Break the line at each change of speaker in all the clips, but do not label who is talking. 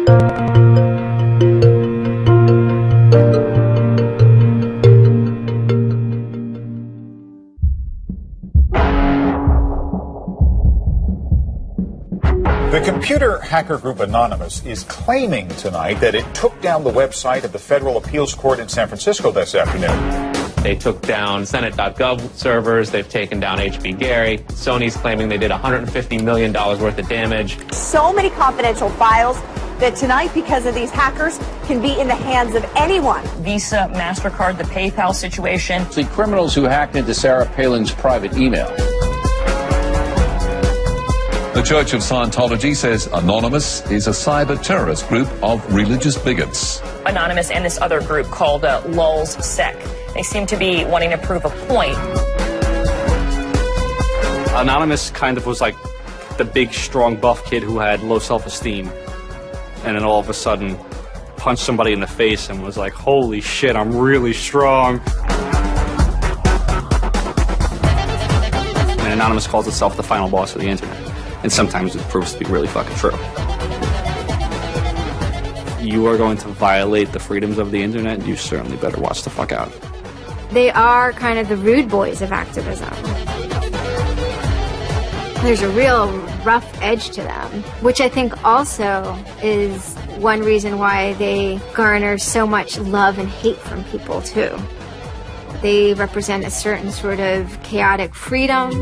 The computer hacker group Anonymous is claiming tonight that it took down the website of the Federal Appeals Court in San Francisco this afternoon.
They took down Senate.gov servers. They've taken down HB Gary. Sony's claiming they did $150 million worth of damage.
So many confidential files that tonight, because of these hackers, can be in the hands of anyone.
Visa, MasterCard, the PayPal situation.
The criminals who hacked into Sarah Palin's private email.
The Church of Scientology says Anonymous is a cyber terrorist group of religious bigots.
Anonymous and this other group called Lulz Sec. They seem to be wanting to prove a point.
Anonymous kind of was like the big, strong, buff kid who had low self-esteem. And then all of a sudden punched somebody in the face and was like, holy shit, I'm really strong. And Anonymous calls itself the final boss of the internet. And sometimes it proves to be really fucking true. You are going to violate the freedoms of the internet, you certainly better watch the fuck out.
They are kind of the rude boys of activism. There's a real rough edge to them, which I think also is one reason why they garner so much love and hate from people, too. They represent a certain sort of chaotic freedom.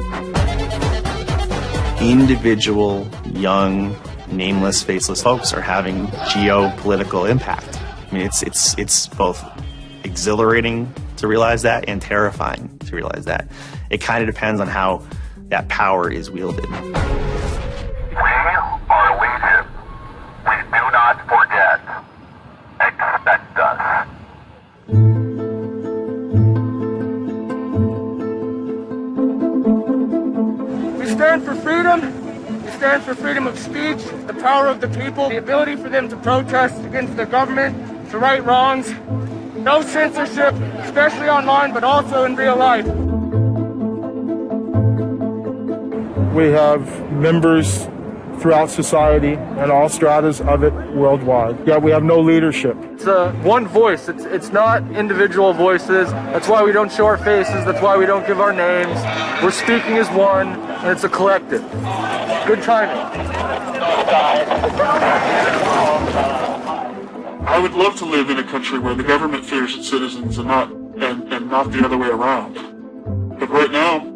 Individual, young, nameless, faceless folks are having geopolitical impact. I mean, it's both exhilarating to realize that and terrifying to realize that. It kind of depends on how that power is wielded.
We are legion. We do not forget. Expect us.
We stand for freedom. We stand for freedom of speech, the power of the people, the ability for them to protest against the government, to right wrongs. No censorship, especially online, but also in real life.
We have members throughout society and all stratas of it worldwide. Yet we have no leadership.
It's one voice. It's not individual voices. That's why we don't show our faces. That's why we don't give our names. We're speaking as one, and it's a collective. Good timing.
I would love to live in a country where the government fears its citizens and not the other way around. But right now,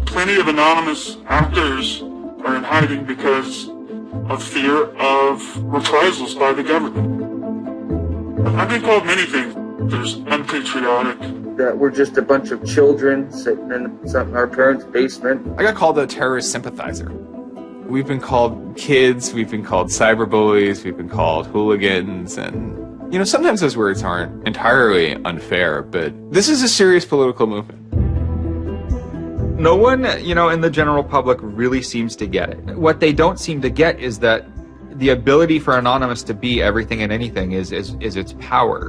plenty of anonymous actors are in hiding because of fear of reprisals by the government. I've been called many things. There's unpatriotic.
That we're just a bunch of children sitting in our parents' basement.
I got called a terrorist sympathizer. We've been called kids, we've been called cyberbullies, we've been called hooligans, and you know, sometimes those words aren't entirely unfair, but this is a serious political movement.
No one, in the general public really seems to get it. What they don't seem to get is that the ability for Anonymous to be everything and anything is its power.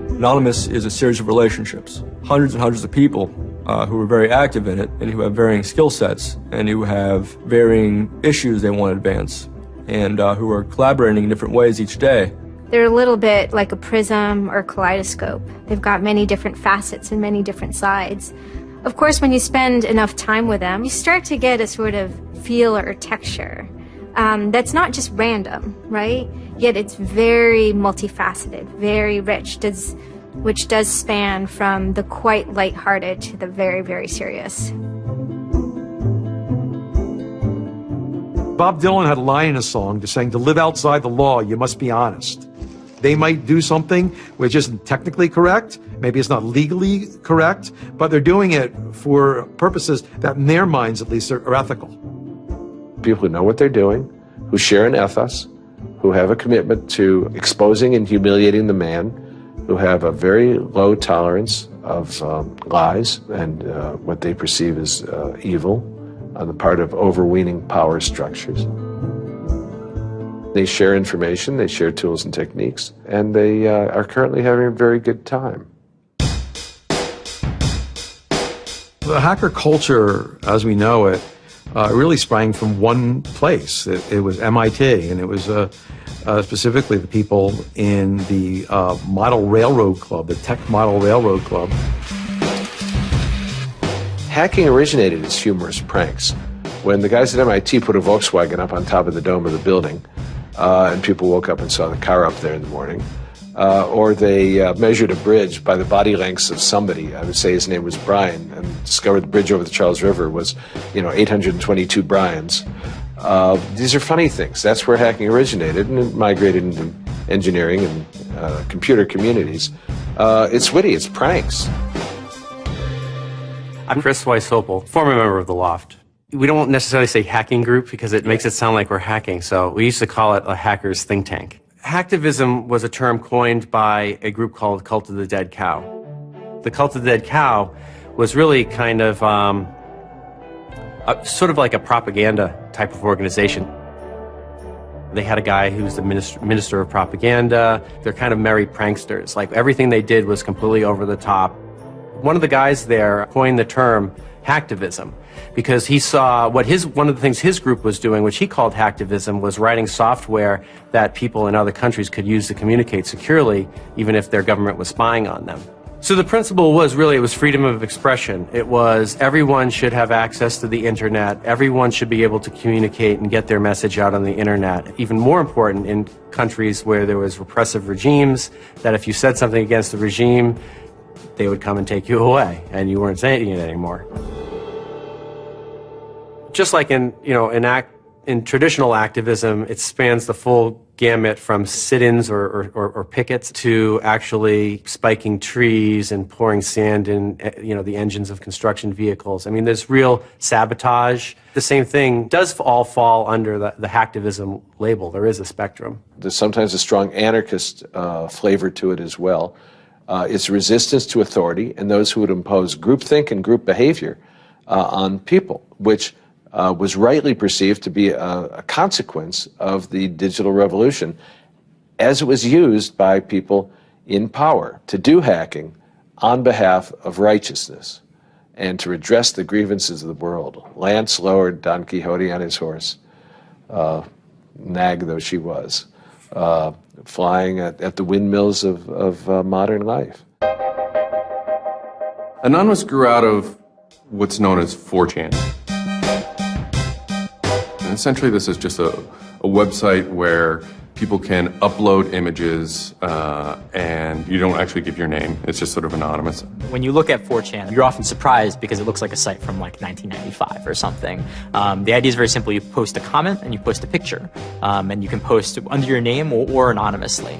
Anonymous is a series of relationships, hundreds and hundreds of people who are very active in it and who have varying skill sets and who have varying issues they want to advance and who are collaborating in different ways each day.
They're a little bit like a prism or kaleidoscope. They've got many different facets and many different sides. Of course, when you spend enough time with them, you start to get a sort of feel or texture that's not just random, right? Yet it's very multifaceted, very rich, which does span from the quite lighthearted to the very, very serious.
Bob Dylan had a line in a song just saying, to live outside the law, you must be honest. They might do something which isn't technically correct, maybe it's not legally correct, but they're doing it for purposes that in their minds at least are ethical.
People who know what they're doing, who share an ethos, who have a commitment to exposing and humiliating the man, who have a very low tolerance of lies and what they perceive as evil on the part of overweening power structures. They share information, they share tools and techniques, and they are currently having a very good time.
The hacker culture, as we know it, really sprang from one place. It was MIT, and it was specifically the people in the Model Railroad Club, the Tech Model Railroad Club.
Hacking originated as humorous pranks. When the guys at MIT put a Volkswagen up on top of the dome of the building, and people woke up and saw the car up there in the morning, or they measured a bridge by the body lengths of somebody. I would say his name was Brian, and discovered the bridge over the Charles River was, 822 Brians. These are funny things. That's where hacking originated, and it migrated into engineering and computer communities. It's witty, it's pranks.
I'm Chris Weishopel, former member of the Loft. We don't necessarily say hacking group because it makes it sound like we're hacking, so we used to call it a hackers think tank. Hacktivism was a term coined by a group called Cult of the Dead Cow. The Cult of the Dead Cow was really kind of sort of like a propaganda type of organization. They had a guy who was the minister of propaganda. They're kind of merry pranksters. Like, everything they did was completely over the top. One of the guys there coined the term hacktivism because he saw one of the things his group was doing, which he called hacktivism, was writing software that people in other countries could use to communicate securely, even if their government was spying on them. So the principle was really, it was freedom of expression. It was everyone should have access to the internet. Everyone should be able to communicate and get their message out on the internet. Even more important in countries where there was repressive regimes, that if you said something against the regime, they would come and take you away, and you weren't saying it anymore. Just like in traditional activism, it spans the full gamut from sit-ins or pickets to actually spiking trees and pouring sand in the engines of construction vehicles. I mean, there's real sabotage. The same thing does all fall under the hacktivism label. There is a spectrum.
There's sometimes a strong anarchist flavor to it as well. It's resistance to authority and those who would impose groupthink and group behavior on people, which was rightly perceived to be a consequence of the digital revolution as it was used by people in power to do hacking on behalf of righteousness and to redress the grievances of the world. Lance lowered Don Quixote on his horse, nag though she was, flying at the windmills of modern life.
Anonymous grew out of what's known as 4chan. And essentially this is just a website where people can upload images and you don't actually give your name. It's just sort of anonymous.
When you look at 4chan, you're often surprised because it looks like a site from like 1995 or something. The idea is very simple. You post a comment and you post a picture. And you can post under your name or anonymously.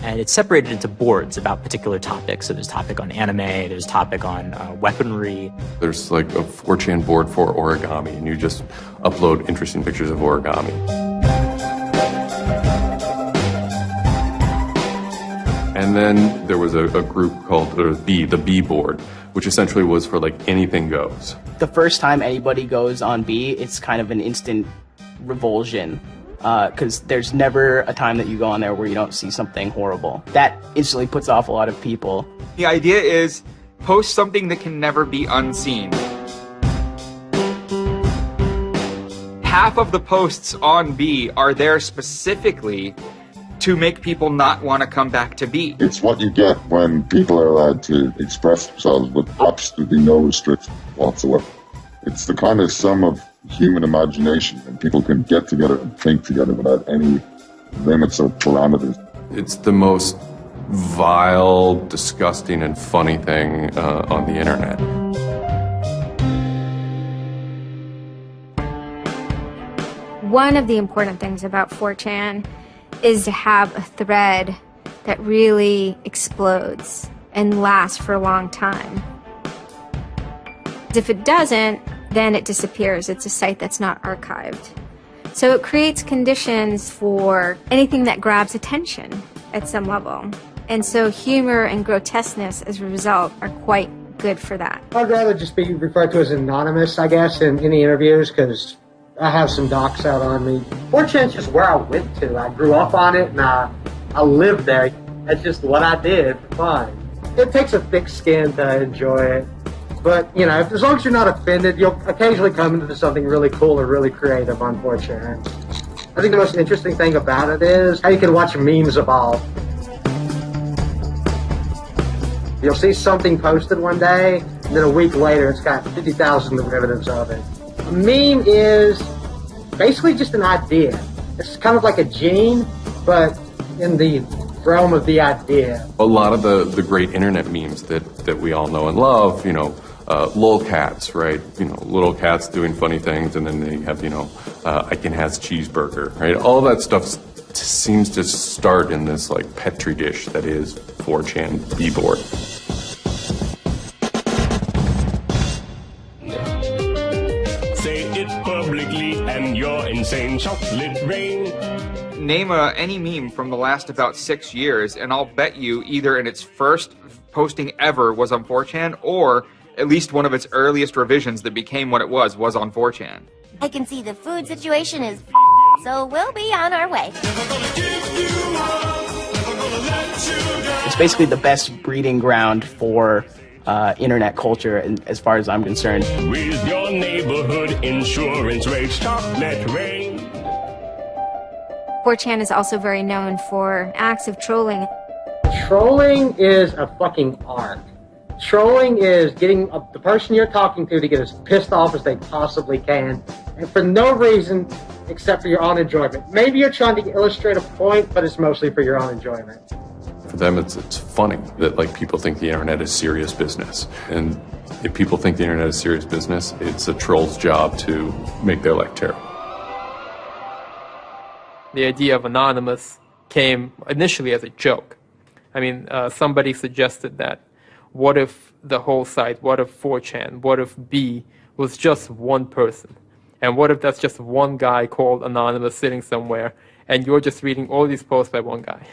And it's separated into boards about particular topics. So there's a topic on anime, there's a topic on weaponry. There's like a 4chan board for origami, and you just upload interesting pictures of origami. And then there was a group called the B board, which essentially was for like anything goes.
The first time anybody goes on B, it's kind of an instant revulsion. Because there's never a time that you go on there where you don't see something horrible. That instantly puts off a lot of people.
The idea is post something that can never be unseen. Half of the posts on B are there specifically to make people not want to come back to B.
It's what you get when people are allowed to express themselves with absolutely no restriction whatsoever. It's the kind of sum of human imagination, and people can get together and think together without any limits or parameters.
It's the most vile, disgusting, and funny thing on the internet.
One of the important things about 4chan is to have a thread that really explodes and lasts for a long time. If it doesn't, then it disappears. It's a site that's not archived. So it creates conditions for anything that grabs attention at some level. And so humor and grotesqueness as a result are quite good for that.
I'd rather just be referred to as anonymous, I guess, in any interviews, because I have some docs out on me. 4chan's just where I went to. I grew up on it, and I lived there. That's just what I did for fun. It takes a thick skin to enjoy it. But, you know, as long as you're not offended, you'll occasionally come into something really cool or really creative on 4chan. I think the most interesting thing about it is how you can watch memes evolve. You'll see something posted one day, and then a week later it's got 50,000 derivatives of it. A meme is basically just an idea. It's kind of like a gene, but in the realm of the idea.
A lot of the great internet memes that we all know and love, you know, lolcats, right? You know, little cats doing funny things, and then they have, you know, Icon has cheeseburger, right? All that stuff seems to start in this like petri dish that is 4chan B-board.
Say it publicly and you're insane. Chocolate rain.
Name any meme from the last about 6 years, and I'll bet you either in its first posting ever was on 4chan, or at least one of its earliest revisions that became what it was on 4chan.
I can see the food situation is so we'll be on our way.
It's basically the best breeding ground for internet culture, as far as I'm concerned.
With your neighborhood insurance rates, chocolate rain.
4chan is also very known for acts of trolling.
Trolling is a fucking art. Trolling is getting the person you're talking to get as pissed off as they possibly can, and for no reason except for your own enjoyment. Maybe you're trying to illustrate a point, but it's mostly for your own enjoyment.
For them, it's funny that like people think the internet is serious business, and if people think the internet is serious business, it's a troll's job to make their life terrible.
The idea of anonymous came initially as a joke. I mean, somebody suggested that, what if the whole site, what if 4chan, what if B was just one person? And what if that's just one guy called Anonymous sitting somewhere, and you're just reading all these posts by one guy?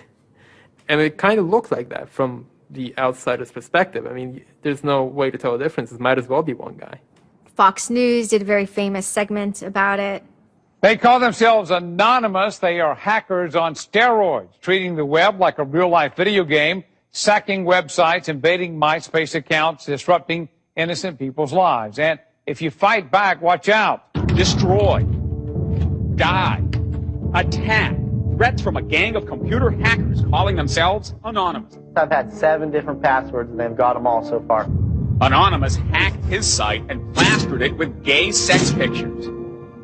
And it kind of looks like that from the outsider's perspective. I mean, there's no way to tell the difference. It might as well be one guy.
Fox News did a very famous segment about it.
They call themselves anonymous. They are hackers on steroids, treating the web like a real-life video game, sacking websites, invading MySpace accounts, disrupting innocent people's lives. And if you fight back, watch out.
Destroy. Die. Attack. Threats from a gang of computer hackers calling themselves Anonymous.
I've had 7 different passwords and they've got them all so far.
Anonymous hacked his site and plastered it with gay sex pictures.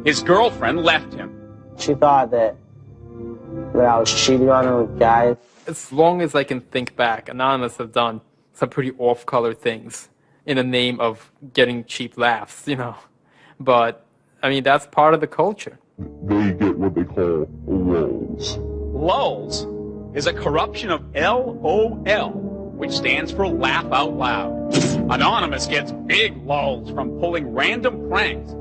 His girlfriend left him.
She thought that I was cheating on her with guys.
As long as I can think back, Anonymous have done some pretty off-color things in the name of getting cheap laughs, you know. But, I mean, that's part of the culture.
They get what they call lulls.
Lulls is a corruption of LOL, which stands for laugh out loud. Anonymous gets big lulls from pulling random pranks.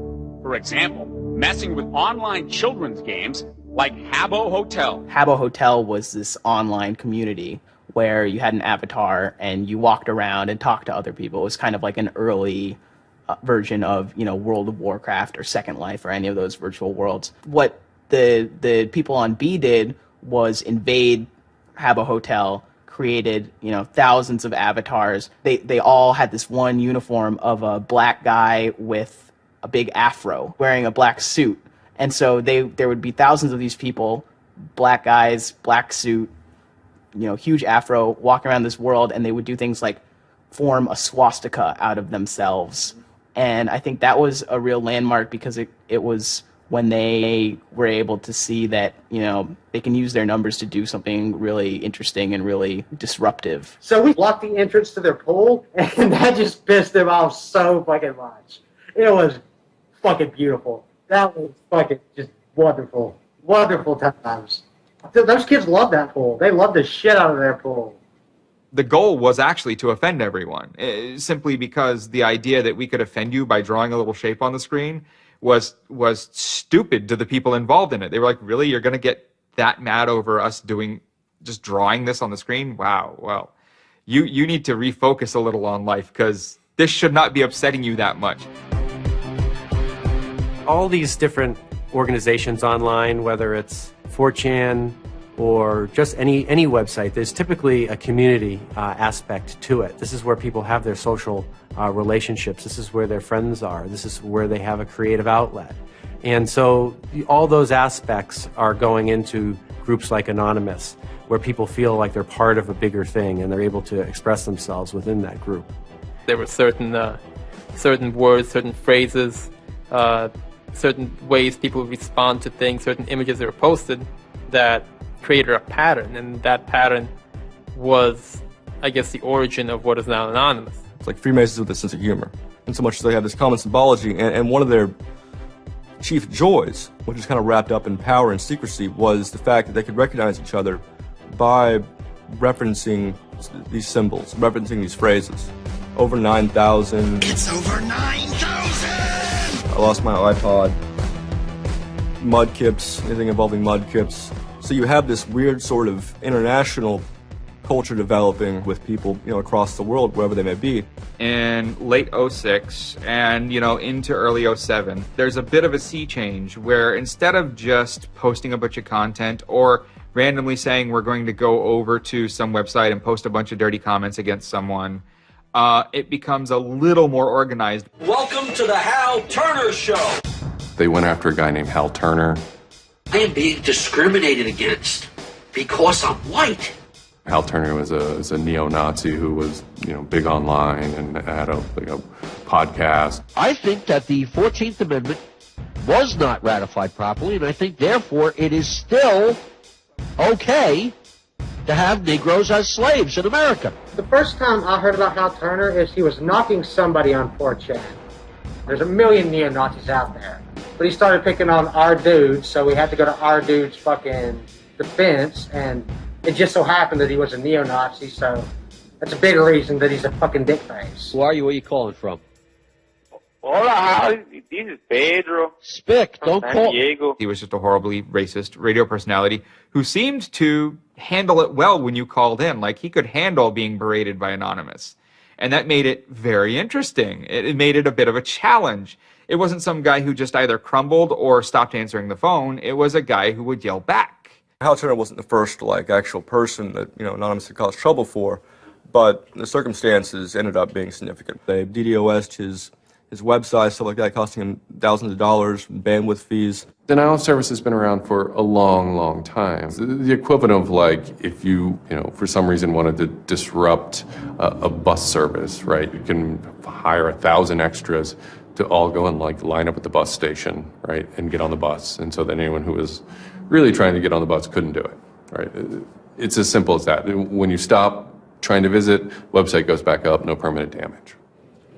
For example, messing with online children's games like Habbo Hotel.
Habbo Hotel was this online community where you had an avatar and you walked around and talked to other people. It was kind of like an early version of, you know, World of Warcraft or Second Life or any of those virtual worlds. What the people on B did was invade Habbo Hotel, created, you know, thousands of avatars. They all had this one uniform of a black guy with a big afro wearing a black suit. And so there would be thousands of these people, black guys, black suit, you know, huge afro, walking around this world, and they would do things like form a swastika out of themselves. And I think that was a real landmark because it was when they were able to see that, you know, they can use their numbers to do something really interesting and really disruptive.
So we blocked the entrance to their pool, and that just pissed them off so fucking much. It was fucking beautiful. That was fucking just wonderful. Wonderful times. Those kids love that pool. They love the shit out of their pool.
The goal was actually to offend everyone, simply because the idea that we could offend you by drawing a little shape on the screen was stupid to the people involved in it. They were like, really? You're going to get that mad over us just drawing this on the screen? Wow, well, you need to refocus a little on life, because this should not be upsetting you that much.
All these different organizations online, whether it's 4chan or just any website, there's typically a community aspect to it. This is where people have their social relationships. This is where their friends are. This is where they have a creative outlet. And so all those aspects are going into groups like Anonymous, where people feel like they're part of a bigger thing and they're able to express themselves within that group.
There were certain words, certain phrases, certain ways people respond to things, certain images that were posted that created a pattern, and that pattern was, I guess, the origin of what is now Anonymous.
It's like Freemasons with a sense of humor, and so much as they have this common symbology, and one of their chief joys, which is kind of wrapped up in power and secrecy, was the fact that they could recognize each other by referencing these symbols, referencing these phrases. Over 9,000.
It's over 9,000!
I lost my iPod. Mudkips, anything involving mudkips. So you have this weird sort of international culture developing with people, across the world, wherever they may be.
In late 06 and, into early 07, there's a bit of a sea change where instead of just posting a bunch of content or randomly saying we're going to go over to some website and post a bunch of dirty comments against someone, it becomes a little more organized.
Welcome to the Hal Turner Show!
They went after a guy named Hal Turner.
I am being discriminated against because I'm white.
Hal Turner was a neo-Nazi who was, big online and had a podcast.
I think that the 14th Amendment was not ratified properly, and I think, therefore, it is still okay to have Negroes as slaves in America.
The first time I heard about Hal Turner is he was knocking somebody on 4chan. There's a million neo-Nazis out there. But he started picking on our dude, so we had to go to our dude's fucking defense, and it just so happened that he was a neo-Nazi, so that's a bigger reason that he's a fucking dickface.
Who are you? Where are you calling from?
Hola, this is Pedro.
Spick, don't call.
Diego.
He was just a horribly racist radio personality who seemed to handle it well when you called in. Like, he could handle being berated by Anonymous. And that made it very interesting. It made it a bit of a challenge. It wasn't some guy who just either crumbled or stopped answering the phone. It was a guy who would yell back.
Hal Turner wasn't the first, actual person that, Anonymous had caused trouble for, but the circumstances ended up being significant. They DDoS'd his website, stuff like that, costing him thousands of dollars, bandwidth fees.
Denial of service has been around for a long, long time. The equivalent of if you, for some reason wanted to disrupt a bus service, right? You can hire 1,000 extras to all go and line up at the bus station, right, and get on the bus. And so then anyone who was really trying to get on the bus couldn't do it, right? It's as simple as that. When you stop trying to visit, website goes back up, no permanent damage.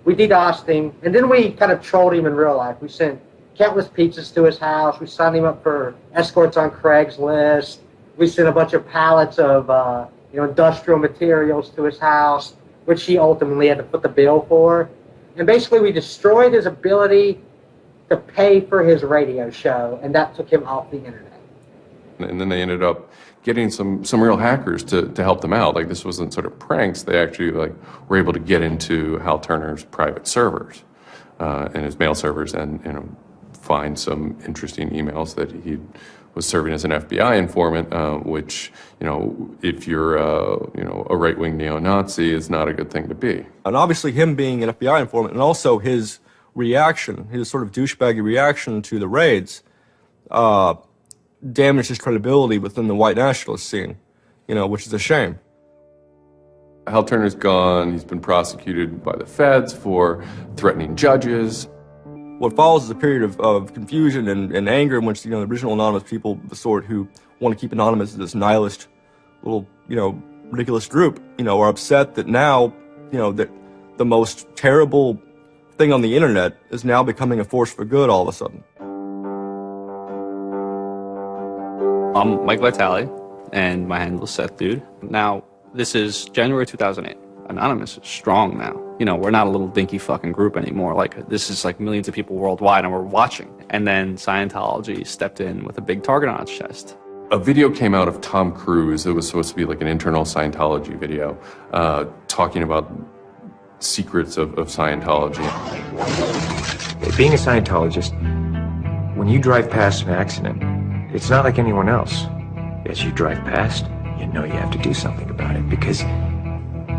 We DDoSed him, and then we kind of trolled him in real life. We sent countless pizzas to his house. We signed him up for escorts on Craigslist. We sent a bunch of pallets of industrial materials to his house, which he ultimately had to foot the bill for. And basically, we destroyed his ability to pay for his radio show, and that took him off the internet.
And then they ended up getting some real hackers to help them out. This wasn't sort of pranks. They actually were able to get into Hal Turner's private servers and his mail servers, and find some interesting emails that he was serving as an FBI informant, which if you're a right-wing neo-Nazi, is not a good thing to be.
And obviously, him being an FBI informant, and also his reaction, his sort of douchebaggy reaction to the raids, damaged his credibility within the white nationalist scene, which is a shame.
Hal Turner's gone. He's been prosecuted by the feds for threatening judges.
What follows is a period of confusion and anger in which, the original Anonymous people, the sort who want to keep Anonymous as this nihilist little, ridiculous group, are upset that now, that the most terrible thing on the internet is now becoming a force for good all of a sudden.
I'm Mike Vitale, and my handle is Seth Dude. Now, this is January 2008. Anonymous is strong now. We're not a little dinky fucking group anymore. This is millions of people worldwide, and we're watching. And then Scientology stepped in with a big target on its chest.
A video came out of Tom Cruise. It was supposed to be an internal Scientology video, talking about secrets of Scientology.
Being a Scientologist, when you drive past an accident, it's not like anyone else. As you drive past, you know you have to do something about it because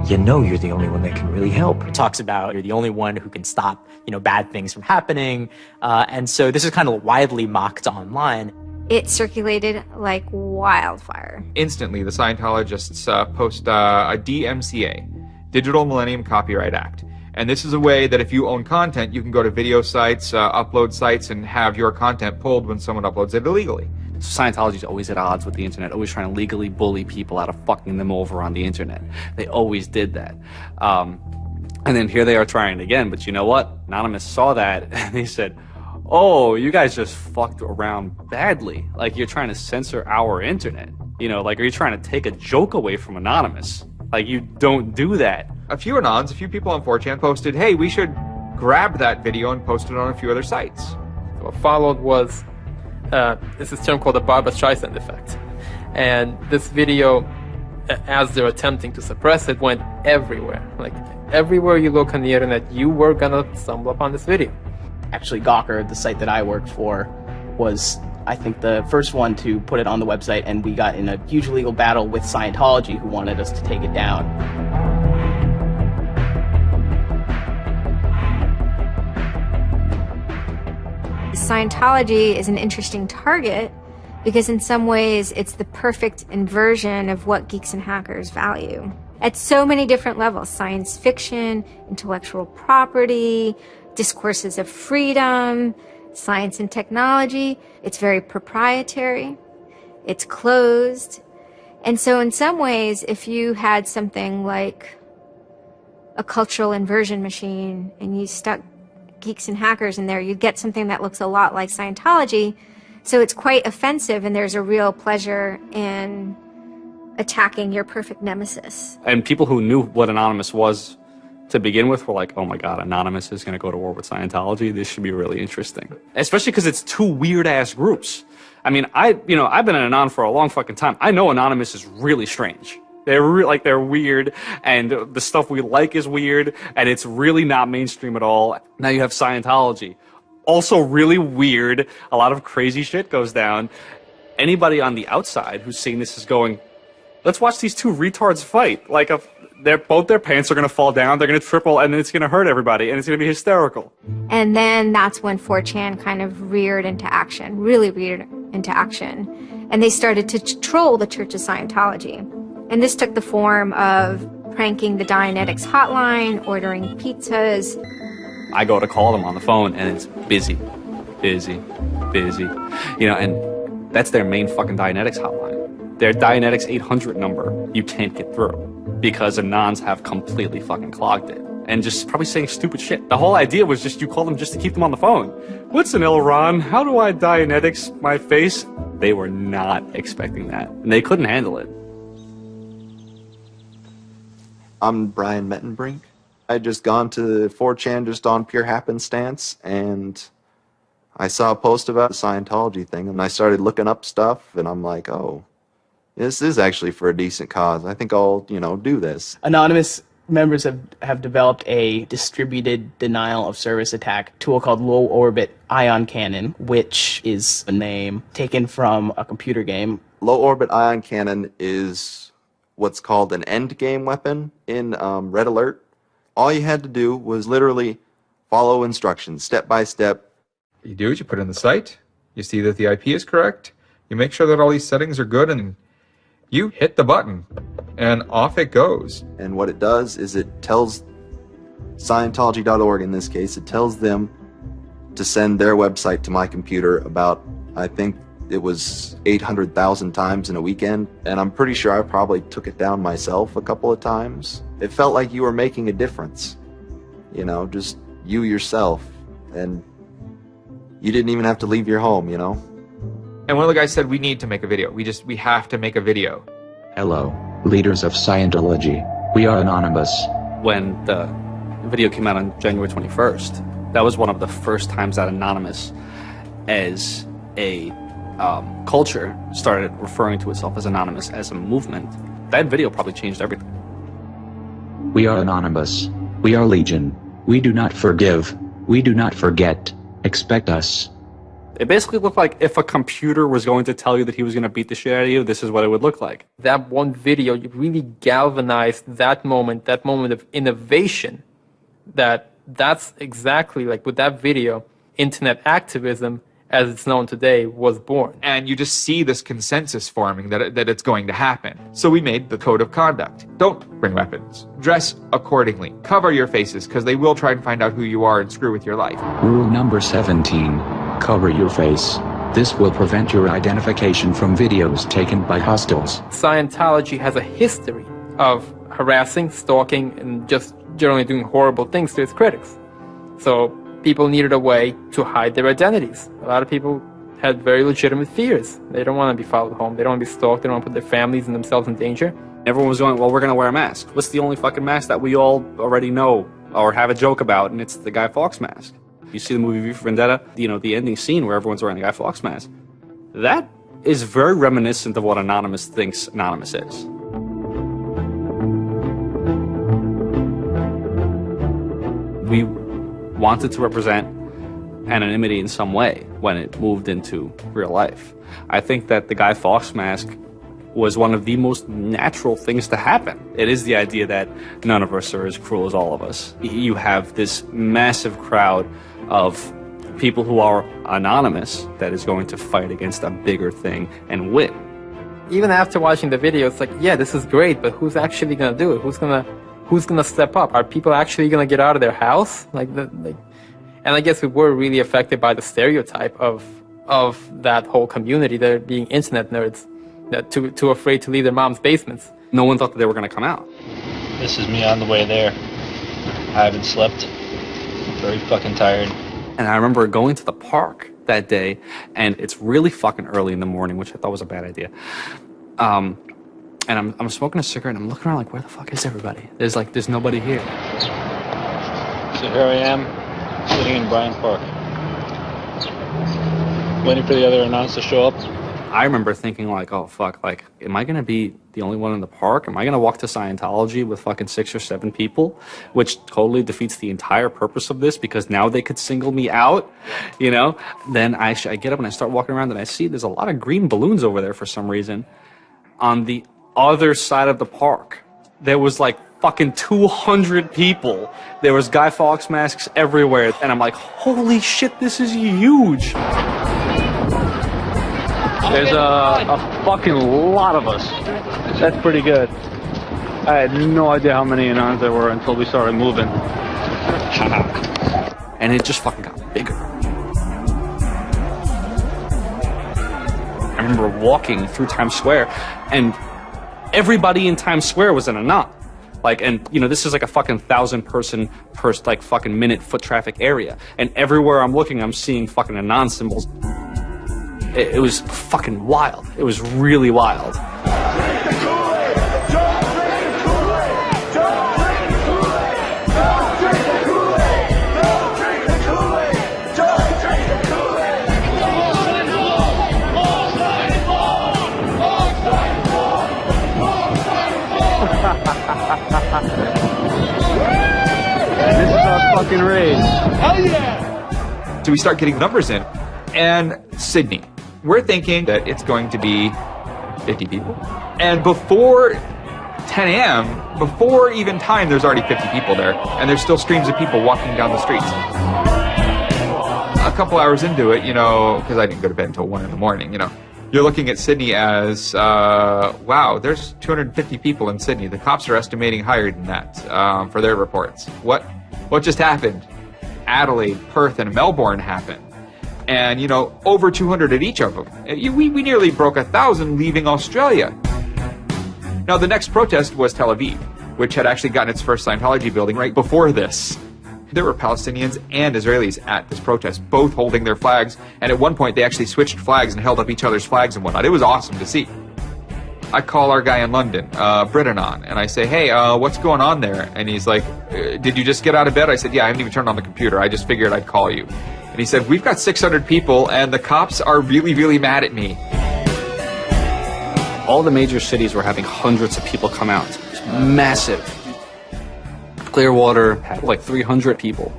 you know you're the only one that can really help.
It talks about you're the only one who can stop, bad things from happening. And so this is kind of widely mocked online.
It circulated like wildfire.
Instantly, the Scientologists post a DMCA, Digital Millennium Copyright Act. And this is a way that if you own content, you can go to video sites, upload sites, and have your content pulled when someone uploads it illegally.
Scientology's always at odds with the internet, always trying to legally bully people out of fucking them over on the internet. They always did that. And then here they are trying it again, but you know what? Anonymous saw that and they said, oh, you guys just fucked around badly. Like, you're trying to censor our internet. Like, are you trying to take a joke away from Anonymous? Like, you don't do that.
A few Anons, a few people on 4chan posted, hey, we should grab that video and post it on a few other sites.
What followed was, this is a term called the Barbra Streisand effect. And this video, as they're attempting to suppress it, went everywhere. Like, everywhere you look on the internet, you were gonna stumble upon this video.
Actually, Gawker, the site that I worked for, was, I think, the first one to put it on the website, and we got in a huge legal battle with Scientology, who wanted us to take it down.
Scientology is an interesting target because in some ways it's the perfect inversion of what geeks and hackers value. At so many different levels: science fiction, intellectual property, discourses of freedom, science and technology. It's very proprietary. It's closed. And so in some ways, if you had something like a cultural inversion machine and you stuck geeks and hackers in there, you'd get something that looks a lot like Scientology. So it's quite offensive, and there's a real pleasure in attacking your perfect nemesis.
And people who knew what Anonymous was to begin with were like, oh my god, Anonymous is going to go to war with Scientology. This should be really interesting. Especially because it's two weird-ass groups. I mean, I've been an Anon for a long fucking time. I know Anonymous is really strange. They're weird, and the stuff we like is weird, and it's really not mainstream at all. Now you have Scientology. Also really weird. A lot of crazy shit goes down. Anybody on the outside who's seeing this is going, let's watch these two retards fight. Like, both their pants are going to fall down, they're going to triple, and then it's going to hurt everybody, and it's going to be hysterical.
And then that's when 4chan kind of reared into action, really reared into action. And they started to troll the Church of Scientology. And this took the form of pranking the Dianetics hotline, ordering pizzas.
I go to call them on the phone, and it's busy. And that's their main fucking Dianetics hotline. Their Dianetics 800 number, you can't get through because Anons have completely fucking clogged it. And just probably saying stupid shit. The whole idea was just you call them just to keep them on the phone. What's an Elron? How do I Dianetics my face? They were not expecting that, and they couldn't handle it.
I'm Brian Mettenbrink. I had just gone to 4chan just on pure happenstance, and I saw a post about the Scientology thing, and I started looking up stuff, and I'm like, oh, this is actually for a decent cause. I think I'll, do this.
Anonymous members have developed a distributed denial of service attack tool called Low Orbit Ion Cannon, which is a name taken from a computer game.
Low Orbit Ion Cannon is what's called an end game weapon in Red Alert. All you had to do was literally follow instructions step by step.
You do it, you put in the site, you see that the IP is correct, you make sure that all these settings are good, and you hit the button, and off it goes.
And what it does is it tells Scientology.org, in this case, it tells them to send their website to my computer about, I think it was 800,000 times in a weekend, and I'm pretty sure I probably took it down myself a couple of times. It felt like you were making a difference, just you yourself, and you didn't even have to leave your home,
And one of the guys said, we need to make a video. We have to make a video.
Hello, leaders of Scientology. We are Anonymous.
When the video came out on January 21st, that was one of the first times that Anonymous, as a culture, started referring to itself as Anonymous as a movement. That video probably changed everything.
We are Anonymous. We are Legion. We do not forgive. We do not forget. Expect us.
It basically looked like if a computer was going to tell you that he was going to beat the shit out of you, this is what it would look like.
That one video really galvanized that moment of innovation. That's exactly like with that video, internet activism, as it's known today, was born.
And you just see this consensus forming that it's going to happen. So we made the code of conduct. Don't bring weapons. Dress accordingly. Cover your faces, because they will try and find out who you are and screw with your life.
Rule number 17. Cover your face. This will prevent your identification from videos taken by hostiles.
Scientology has a history of harassing, stalking, and just generally doing horrible things to its critics. So people needed a way to hide their identities. A lot of people had very legitimate fears. They don't want to be followed home. They don't want to be stalked. They don't want to put their families and themselves in danger.
Everyone was going, well, we're going to wear a mask. What's the only fucking mask that we all already know or have a joke about? And it's the Guy Fawkes mask. You see the movie V for Vendetta, the ending scene where everyone's wearing the Guy Fawkes mask. That is very reminiscent of what Anonymous thinks Anonymous is. We wanted to represent anonymity in some way when it moved into real life. I think that the Guy Fawkes mask was one of the most natural things to happen. It is the idea that none of us are as cruel as all of us. You have this massive crowd of people who are anonymous that is going to fight against a bigger thing and win.
Even after watching the video, it's like, yeah, this is great, but who's actually going to do it? Who's gonna step up? Are people actually gonna get out of their house? And I guess we were really affected by the stereotype of that whole community, they're being internet nerds, that too afraid to leave their mom's basements.
No one thought that they were gonna come out.
This is me on the way there. I haven't slept. I'm very fucking tired.
And I remember going to the park that day, and it's really fucking early in the morning, which I thought was a bad idea. And I'm smoking a cigarette, and I'm looking around like, where the fuck is everybody? There's nobody here.
So here I am, sitting in Bryant Park, waiting for the other announce to show up.
I remember thinking like, oh fuck, like, am I gonna be the only one in the park? Am I gonna walk to Scientology with fucking 6 or 7 people? Which totally defeats the entire purpose of this, because now they could single me out, Then I get up and I start walking around, and I see there's a lot of green balloons over there for some reason. On the other side of the park, there was like fucking 200 people. There was Guy Fawkes masks everywhere, and I'm like, holy shit, this is huge.
There's a fucking lot of us. That's pretty good. I had no idea how many Anons there were until we started moving.
And it just fucking got bigger. I remember walking through Times Square, and everybody in Times Square was an Anon. This is like a fucking 1,000 person per fucking minute foot traffic area. And everywhere I'm looking, I'm seeing fucking Anon symbols. It was fucking wild. It was really wild.
This is our fucking race.
Hell yeah! So we start getting numbers in. And Sydney. We're thinking that it's going to be 50 people. And before 10 a.m., before even time, there's already 50 people there. And there's still streams of people walking down the streets. A couple hours into it, because I didn't go to bed until 1 in the morning, you're looking at Sydney as, wow, there's 250 people in Sydney. The cops are estimating higher than that for their reports. What just happened? Adelaide, Perth, and Melbourne happened. And, over 200 at each of them. We nearly broke 1,000 leaving Australia. Now, the next protest was Tel Aviv, which had actually gotten its first Scientology building right before this. There were Palestinians and Israelis at this protest, both holding their flags, and at one point they actually switched flags and held up each other's flags and whatnot. It was awesome to see. I call our guy in London, Britanon, and I say, hey, what's going on there? And he's like, did you just get out of bed? I said, yeah, I haven't even turned on the computer. I just figured I'd call you. And he said, we've got 600 people, and the cops are really, really mad at me.
All the major cities were having hundreds of people come out. It was massive. Clearwater had like 300 people.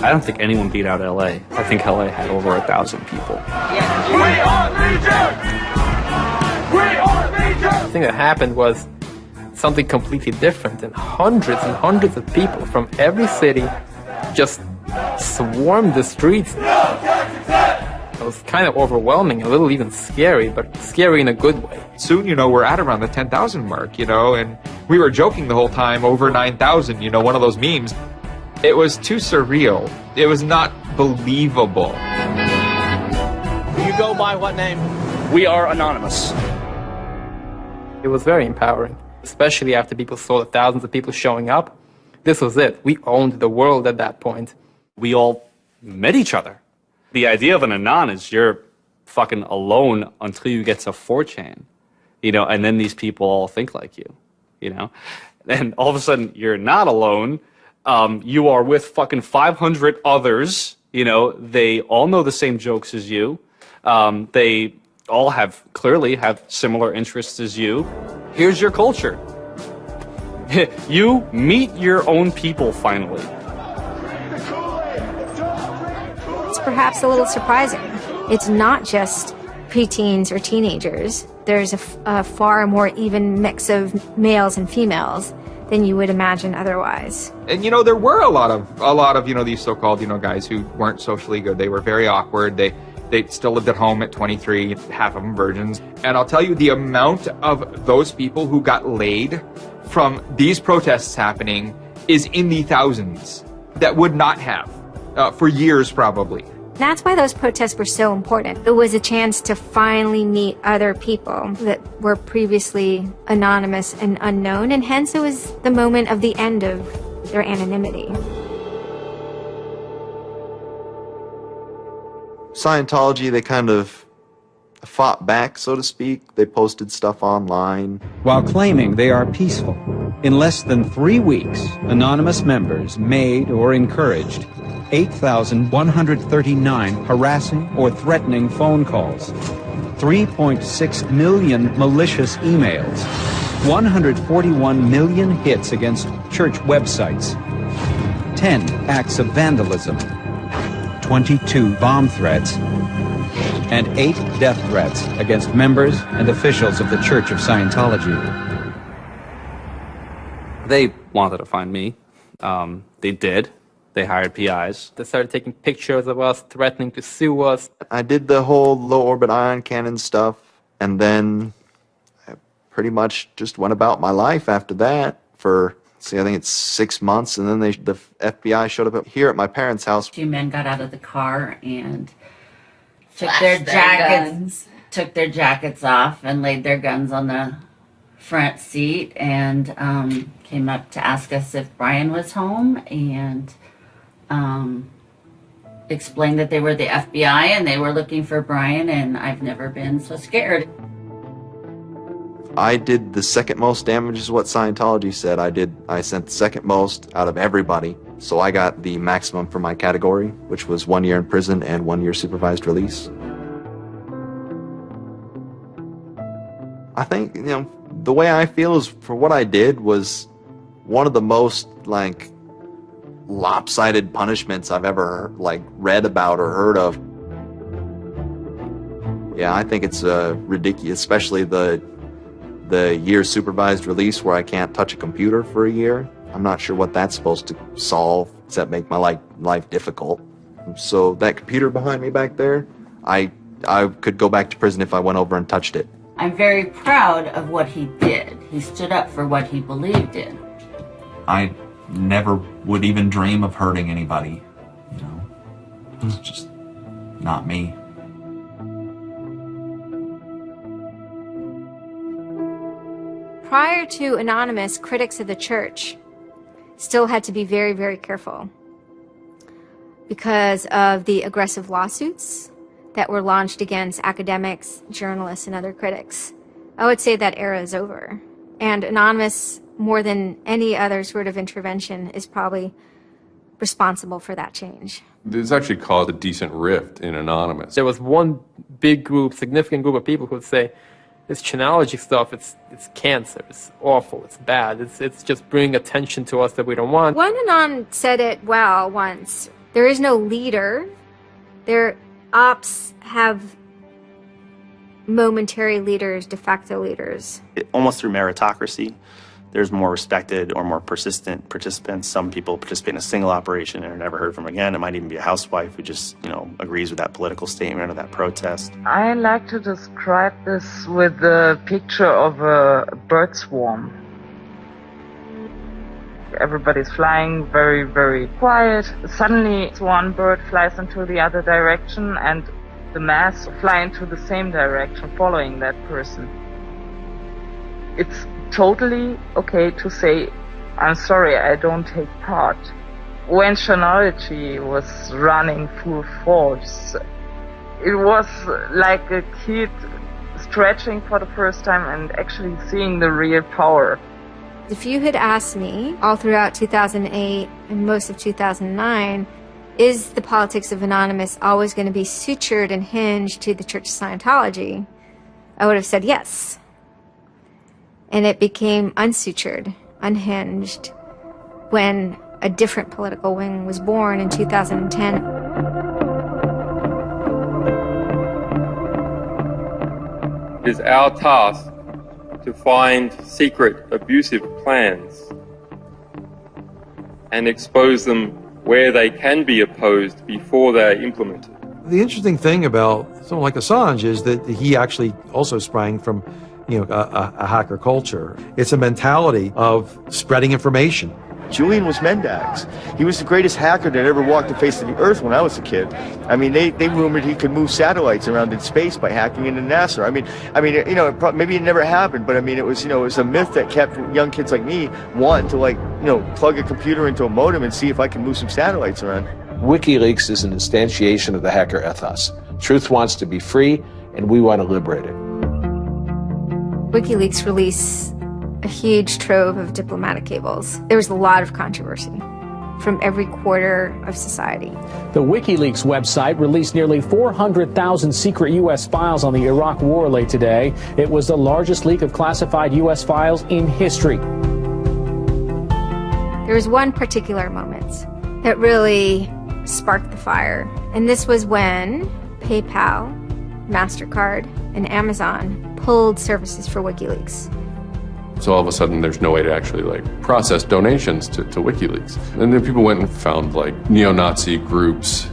I don't think anyone beat out LA. I think LA had over 1,000 people.
We are Legion! We are Legion!
The thing that happened was something completely different, and hundreds of people from every city just swarmed the streets. It was kind of overwhelming, a little even scary, but scary in a good way.
Soon, we're at around the 10,000 mark, and we were joking the whole time, over 9,000, one of those memes. It was too surreal. It was not believable.
You go by what name?
We are anonymous.
It was very empowering, especially after people saw the thousands of people showing up. This was it. We owned the world at that point.
We all met each other. The idea of an anon is you're fucking alone until you get to 4chan, and then these people all think like you, And all of a sudden, you're not alone. You are with fucking 500 others, they all know the same jokes as you. They all clearly have similar interests as you. Here's your culture. You meet your own people finally.
It's perhaps a little surprising. It's not just preteens or teenagers. There's a far more even mix of males and females than you would imagine otherwise.
And there were a lot of these so-called guys who weren't socially good. They were very awkward. They still lived at home at 23, half of them virgins. And I'll tell you, the amount of those people who got laid from these protests happening is in the thousands that would not have for years probably.
That's why those protests were so important. It was a chance to finally meet other people that were previously anonymous and unknown, and hence it was the moment of the end of their anonymity.
Scientology, they kind of fought back, so to speak. They posted stuff online.
While claiming they are peaceful, in less than 3 weeks, anonymous members made or encouraged 8,139 harassing or threatening phone calls, 3.6 million malicious emails, 141 million hits against church websites, 10 acts of vandalism, 22 bomb threats, and 8 death threats against members and officials of the Church of Scientology.
They wanted to find me. They did. They hired PIs.
They started taking pictures of us, threatening to sue us.
I did the whole low orbit ion cannon stuff, and then I pretty much just went about my life after that for, I think it's 6 months, and then the FBI showed up here at my parents' house.
2 men got out of the car and took
Flashed
took their jackets off and laid their guns on the front seat and came up to ask us if Brian was home and explained that they were the FBI and they were looking for Brian, and I've never been so scared.
I did the second most damage is what Scientology said. I sent the second most out of everybody. So I got the maximum for my category, which was 1 year in prison and 1 year supervised release. I think, the way I feel is for what I did was one of the most, lopsided punishments I've ever, read about or heard of. Yeah, I think it's ridiculous, especially the year supervised release where I can't touch a computer for a year. I'm not sure what that's supposed to solve, except make my life difficult. So that computer behind me back there, I could go back to prison if I went over and touched it.
I'm very proud of what he did. He stood up for what he believed in.
I never would even dream of hurting anybody. It's just not me.
Prior to Anonymous, critics of the church still had to be very, very careful because of the aggressive lawsuits that were launched against academics, journalists, and other critics. I would say that era is over. And Anonymous, more than any other sort of intervention, is probably responsible for that change.
This actually caused a decent rift in Anonymous.
There was one big group, significant group of people who would say, this Chinology stuff, it's cancer, it's awful, it's bad, it's just bringing attention to us that we don't want.
One Anon said it well once. There is no leader. Their ops have momentary leaders, de facto leaders.
Almost through meritocracy, there's more respected or more persistent participants. Some people participate in a single operation and are never heard from again. It might even be a housewife who just, agrees with that political statement or that protest.
I like to describe this with the picture of a bird swarm. Everybody's flying very, very quiet. Suddenly, one bird flies into the other direction and the mass fly into the same direction, following that person. It's totally okay to say, I'm sorry, I don't take part. When chronology was running full force, it was like a kid stretching for the first time and actually seeing the real power.
If you had asked me all throughout 2008 and most of 2009, is the politics of Anonymous always going to be sutured and hinged to the Church of Scientology? I would have said yes. And it became unsutured, unhinged, when a different political wing was born in 2010.
It is our task to find secret, abusive plans and expose them where they can be opposed before they are implemented.
The interesting thing about someone like Assange is that he actually also sprang from a hacker culture. It's a mentality of spreading information.
Julian was Mendax. He was the greatest hacker that ever walked the face of the earth when I was a kid. I mean, they rumored he could move satellites around in space by hacking into NASA. Maybe it never happened, but it was a myth that kept young kids like me wanting to plug a computer into a modem and see if I can move some satellites around.
WikiLeaks is an instantiation of the hacker ethos. Truth wants to be free, and we want to liberate it.
WikiLeaks released a huge trove of diplomatic cables. There was a lot of controversy from every quarter of society.
The WikiLeaks website released nearly 400,000 secret U.S. files on the Iraq War late today. It was the largest leak of classified U.S. files in history.
There was one particular moment that really sparked the fire, and this was when PayPal, MasterCard, and Amazon pulled services for WikiLeaks.
So all of a sudden there's no way to actually process donations to WikiLeaks. And then people went and found neo-Nazi groups.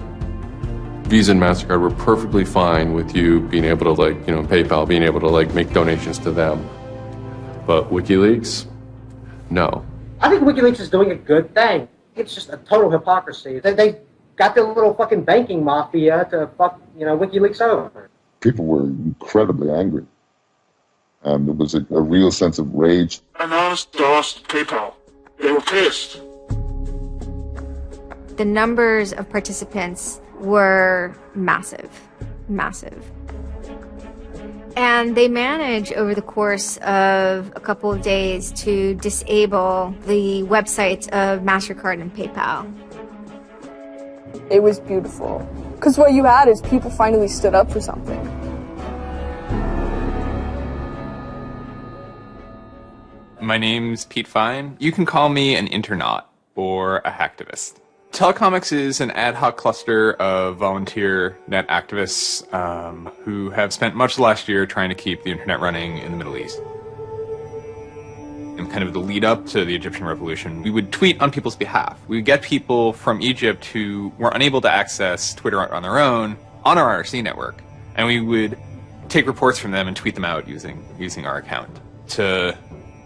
Visa and MasterCard were perfectly fine with you being able to PayPal being able to make donations to them. But WikiLeaks, no.
I think WikiLeaks is doing a good thing. It's just a total hypocrisy. They got their little fucking banking mafia to fuck, WikiLeaks over.
People were incredibly angry. There was a real sense of rage.
Anonymous lost PayPal. They were pissed.
The numbers of participants were massive. And they managed over the course of a couple of days to disable the websites of MasterCard and PayPal.
It was beautiful. Because what you had is people finally stood up for something.
My name's Pete Fine. You can call me an internaut or a hacktivist. Telecomics is an ad hoc cluster of volunteer net activists who have spent much of the last year trying to keep the internet running in the Middle East. In kind of the lead up to the Egyptian revolution, we would tweet on people's behalf. We would get people from Egypt who were unable to access Twitter on their own on our IRC network, and we would take reports from them and tweet them out using our account to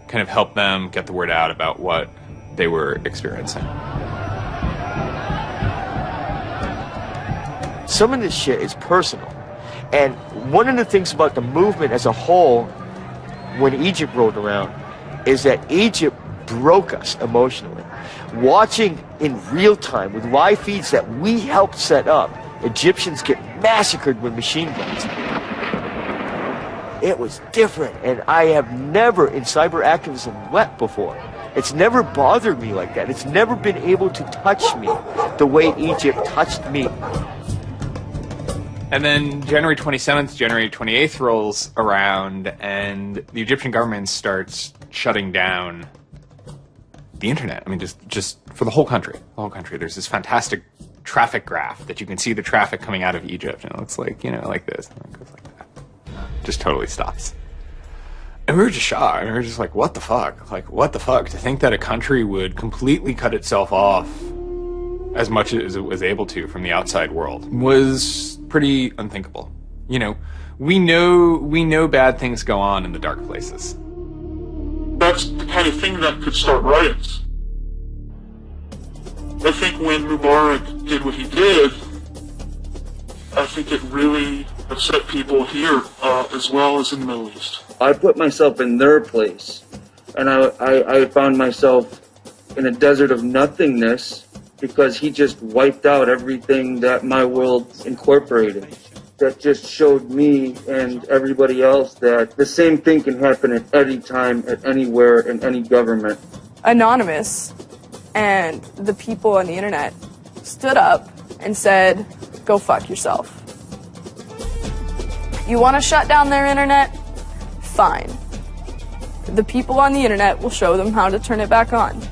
kind of help them get the word out about what they were experiencing.
Some of this shit is personal. And one of the things about the movement as a whole, when Egypt rolled around, is that Egypt broke us emotionally. Watching in real time with live feeds that we helped set up, Egyptians get massacred with machine guns. It was different, and I have never in cyber activism wept before. It's never bothered me like that. It's never been able to touch me the way Egypt touched me.
And then January 27th, January 28th rolls around, and the Egyptian government starts shutting down the internet. I mean, just for the whole country. The whole country. There's this fantastic traffic graph that you can see the traffic coming out of Egypt, and it looks like, like this, and it goes like that. Just totally stops. And we were just shocked. I mean, we were just like, what the fuck? Like, what the fuck? To think that a country would completely cut itself off as much as it was able to from the outside world was pretty unthinkable. We know bad things go on in the dark places.
That's the kind of thing that could start riots. I think when Mubarak did what he did, I think it really upset people here as well as in the Middle East.
I put myself in their place, and I found myself in a desert of nothingness because he just wiped out everything that my world incorporated. That just showed me and everybody else that the same thing can happen at any time, at anywhere, in any government.
Anonymous and the people on the internet stood up and said, go fuck yourself. You want to shut down their internet? Fine. The people on the internet will show them how to turn it back on.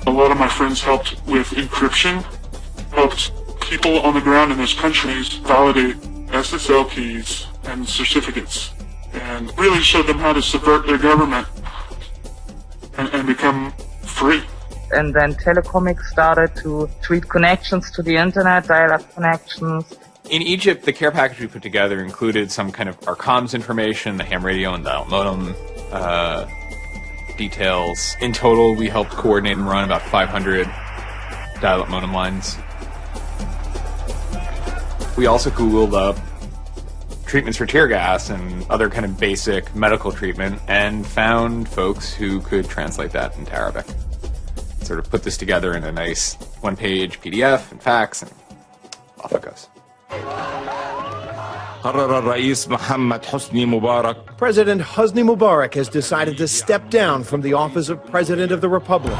A lot of my friends helped with encryption, helped people on the ground in those countries validate SSL keys and certificates, and really showed them how to subvert their government and become free.
And then Telecomics started to tweet connections to the internet, dial-up connections.
In Egypt, the care package we put together included some kind of our comms information, the ham radio and dial modem details. In total, we helped coordinate and run about 500 dial-up modem lines. We also Googled up treatments for tear gas and other kind of basic medical treatment and found folks who could translate that into Arabic. Sort of put this together in a nice one-page PDF and fax, and off it goes.
President Hosni Mubarak has decided to step down from the office of President of the Republic.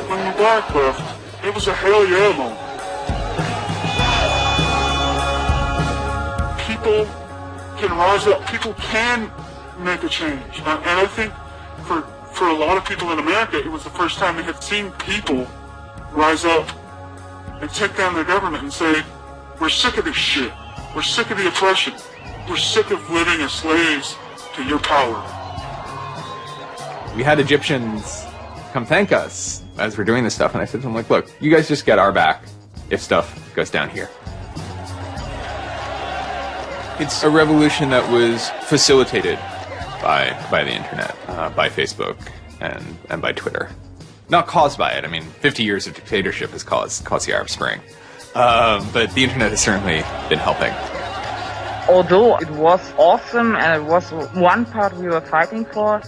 When Mubarak left, it was a hell yeah moment. People can rise up. People can make a change. And I think for a lot of people in America, it was the first time they had seen people rise up and take down their government and say, we're sick of this shit. We're sick of the oppression. We're sick of living as slaves to your power.
We had Egyptians come thank us as we're doing this stuff, and I said to them, like, look, you guys just get our back if stuff goes down here. It's a revolution that was facilitated by the internet, by Facebook, and by Twitter. Not caused by it. I mean, 50 years of dictatorship has caused the Arab Spring. But the internet has certainly been helping.
Although it was awesome and it was one part we were fighting for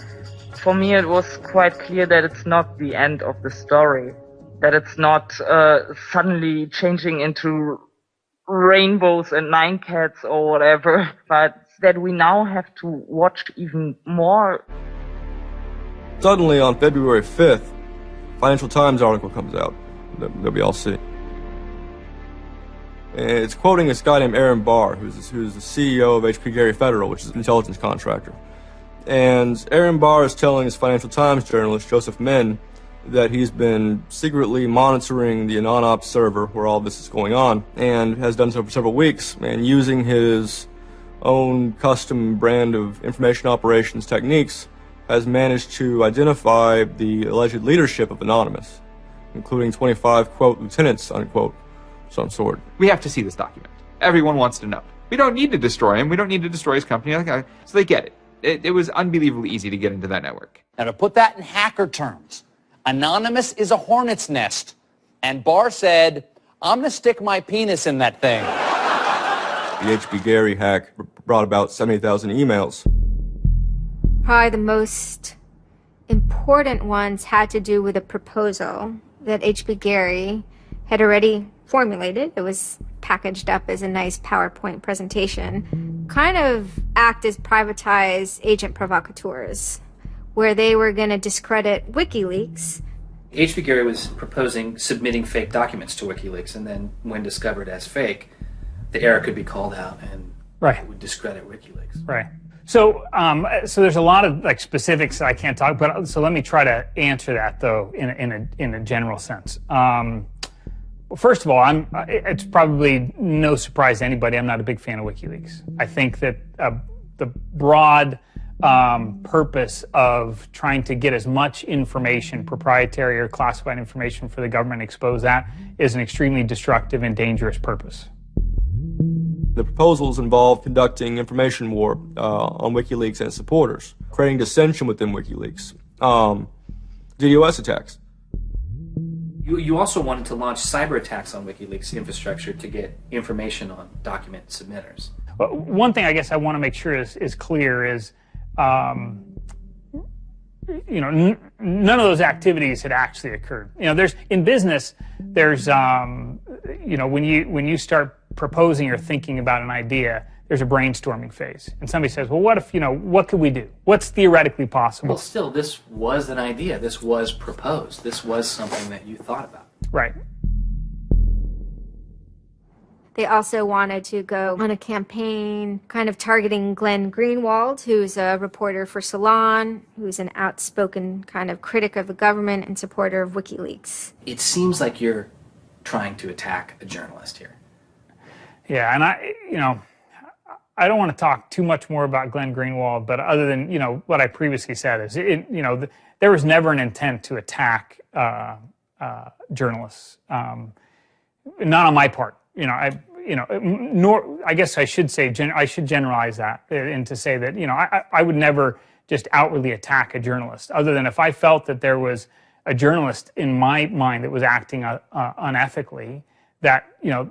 me it was quite clear that it's not the end of the story. That it's not suddenly changing into rainbows and 9 cats or whatever, but that we now have to watch even more.
Suddenly on February 5th, Financial Times article comes out that we all see. It's quoting this guy named Aaron Barr, who's the CEO of HP Gary Federal, which is an intelligence contractor. And Aaron Barr is telling his Financial Times journalist, Joseph Min, that he's been secretly monitoring the AnonOps server where all this is going on, and has done so for several weeks, and using his own custom brand of information operations techniques, has managed to identify the alleged leadership of Anonymous, including 25, quote, lieutenants, unquote, some sort.
We have to see this document. Everyone wants to know. We don't need to destroy him. We don't need to destroy his company. So they get it. It was unbelievably easy to get into that network.
Now, to put that in hacker terms, Anonymous is a hornet's nest. And Barr said, I'm going to stick my penis in that thing.
The HP Gary hack brought about 70,000 emails.
Probably the most important ones had to do with a proposal that HP Gary had already formulated. It was packaged up as a nice PowerPoint presentation. Kind of act as privatized agent provocateurs, where they were going to discredit WikiLeaks.
HP Gary was proposing submitting fake documents to WikiLeaks, and then when discovered as fake, the error could be called out and it would discredit WikiLeaks.
Right.
So there's a lot of like specifics that I can't talk about. So let me try to answer that though in a general sense. First of all, it's probably no surprise to anybody. I'm not a big fan of WikiLeaks. I think that the broad purpose of trying to get as much information, proprietary or classified information for the government, expose that, is an extremely destructive and dangerous purpose.
The proposals involve conducting information war on WikiLeaks and its supporters, creating dissension within WikiLeaks, DDoS attacks.
You also wanted to launch cyber attacks on WikiLeaks infrastructure to get information on document submitters.
One thing I guess I want to make sure is clear is, you know, none of those activities had actually occurred. You know, in business, there's, you know, when you start proposing or thinking about an idea, there's a brainstorming phase. And somebody says, well, what if, you know, what could we do? What's theoretically possible?
Well, still, this was an idea. This was proposed. This was something that you thought about.
Right.
They also wanted to go on a campaign kind of targeting Glenn Greenwald, who's a reporter for Salon, who's an outspoken kind of critic of the government and supporter of WikiLeaks.
It seems like you're trying to attack a journalist here.
Yeah, and I don't want to talk too much more about Glenn Greenwald, but other than, you know, what I previously said is, you know, there was never an intent to attack journalists, not on my part. You know, I guess I should say, I should generalize that and to say that, you know, I would never just outwardly attack a journalist, other than if I felt that there was a journalist in my mind that was acting unethically, that, you know,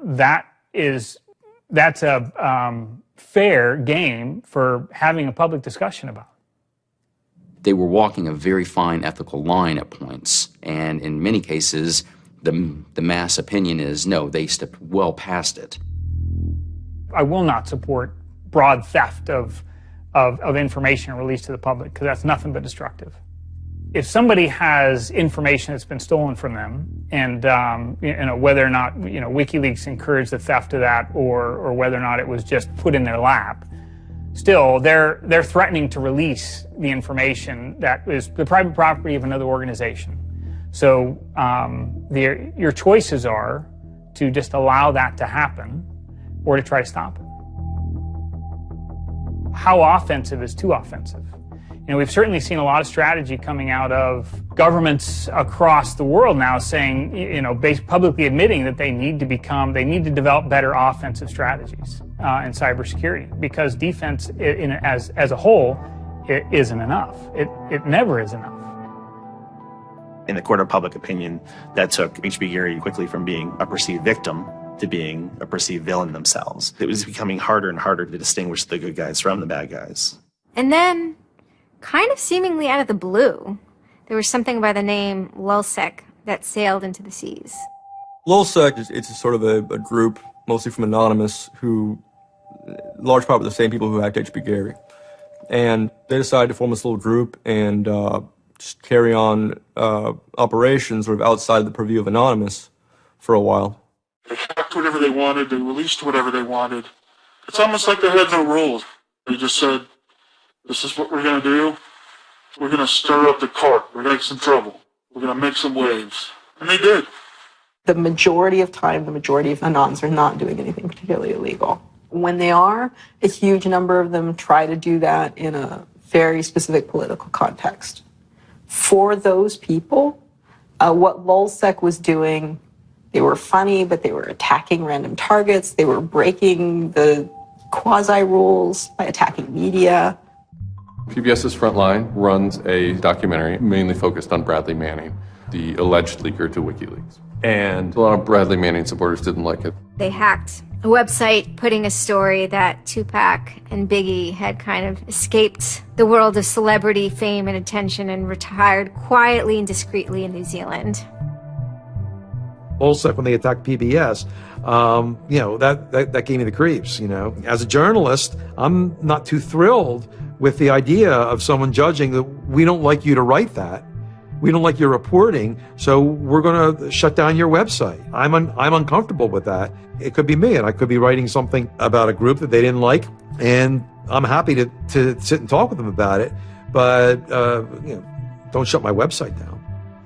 that's a fair game for having a public discussion about.
They were walking a very fine ethical line at points, and in many cases, the mass opinion is, no, they stepped well past it.
I will not support broad theft of information released to the public, because that's nothing but destructive. If somebody has information that's been stolen from them, and you know, whether or not, you know, WikiLeaks encouraged the theft of that, or whether or not it was just put in their lap, still they're threatening to release the information that is the private property of another organization. So your choices are to just allow that to happen, or to try to stop it. How offensive is too offensive? You know, we've certainly seen a lot of strategy coming out of governments across the world now saying, you know, publicly admitting that they need to develop better offensive strategies in cybersecurity, because defense as a whole, it isn't enough. It never is enough.
In the court of public opinion, that took HB Gary quickly from being a perceived victim to being a perceived villain themselves. It was becoming harder and harder to distinguish the good guys from the bad guys.
And then, kind of seemingly out of the blue, there was something by the name LulzSec that sailed into the seas.
LulzSec it's a sort of a group, mostly from Anonymous, who, large part of the same people who hacked HB Gary. And they decided to form this little group and just carry on operations sort of outside of the purview of Anonymous for a while.
They hacked whatever they wanted, they released whatever they wanted. It's almost like they had no rules. They just said, this is what we're going to do. We're going to stir up the cart. We're going to make some trouble. We're going to make some waves. And they did.
The majority of time, the majority of Anons are not doing anything particularly illegal. When they are, a huge number of them try to do that in a very specific political context. For those people, what LulzSec was doing, they were funny, but they were attacking random targets. They were breaking the quasi-rules by attacking media.
PBS's Frontline runs a documentary mainly focused on Bradley Manning, the alleged leaker to WikiLeaks. And a lot of Bradley Manning supporters didn't like it.
They hacked a website putting a story that Tupac and Biggie had kind of escaped the world of celebrity fame and attention and retired quietly and discreetly in New Zealand.
LulzSec, when they attacked PBS, you know, that gave me the creeps, you know. As a journalist, I'm not too thrilled with the idea of someone judging that we don't like you to write that. We don't like your reporting, so we're going to shut down your website. I'm uncomfortable with that. It could be me, and I could be writing something about a group that they didn't like, and I'm happy to sit and talk with them about it, but don't shut my website down.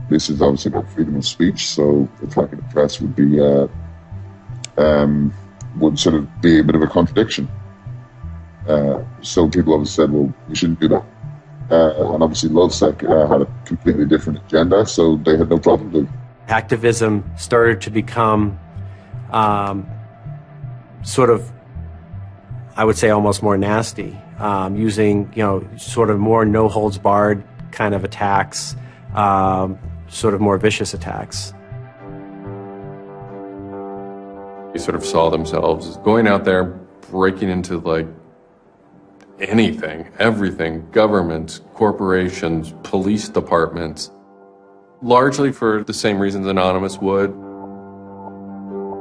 This is obviously about freedom of speech, so attacking the press would be would sort of be a bit of a contradiction. So people always said, well, we shouldn't do that. And obviously LulzSec had a completely different agenda, so they had no problem doing it.
Hacktivism started to become sort of, I would say, almost more nasty, using, sort of more no-holds-barred kind of attacks, sort of more vicious attacks.
They sort of saw themselves as going out there, breaking into like anything, everything, governments, corporations, police departments, largely for the same reasons Anonymous would.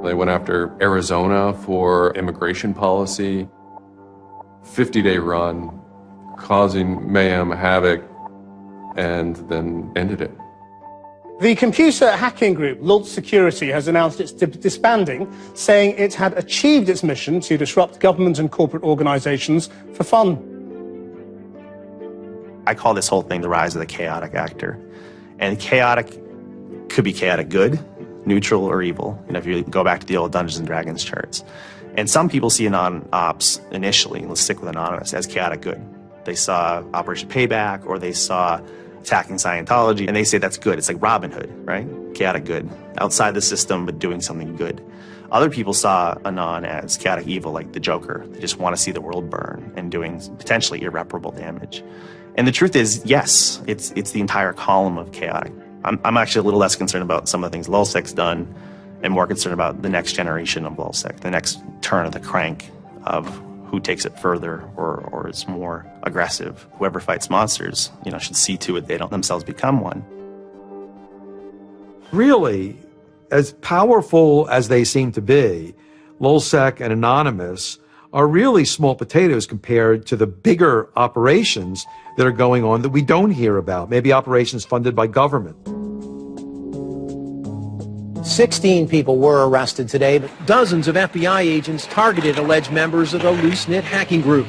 They went after Arizona for immigration policy, 50-day run, causing mayhem, havoc, and then ended it.
The computer hacking group Lulz Security has announced it's disbanding, saying it had achieved its mission to disrupt government and corporate organizations for fun.
I call this whole thing the rise of the chaotic actor. And chaotic could be chaotic good, neutral, or evil. If you go back to the old Dungeons and Dragons charts. And some people see Anon-Ops initially, let's stick with Anonymous, as chaotic good. They saw Operation Payback, or they saw attacking Scientology, and they say that's good. It's like Robin Hood, right? Chaotic good. Outside the system, but doing something good. Other people saw Anon as chaotic evil, like the Joker. They just want to see the world burn and doing potentially irreparable damage. And the truth is, yes, it's the entire column of chaotic. I'm actually a little less concerned about some of the things LulzSec's done and more concerned about the next generation of LulzSec, the next turn of the crank of who takes it further or is more aggressive. Whoever fights monsters, should see to it they don't themselves become one.
Really, as powerful as they seem to be, LulzSec and Anonymous are really small potatoes compared to the bigger operations that are going on that we don't hear about, maybe operations funded by government.
16 people were arrested today, but dozens of FBI agents targeted alleged members of the loose-knit hacking group.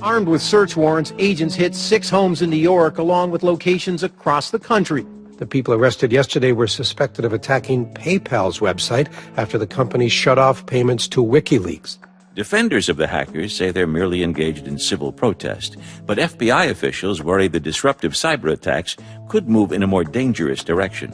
Armed with search warrants, agents hit 6 homes in New York, along with locations across the country.
The people arrested yesterday were suspected of attacking PayPal's website after the company shut off payments to WikiLeaks.
Defenders of the hackers say they're merely engaged in civil protest, but FBI officials worry the disruptive cyber attacks could move in a more dangerous direction.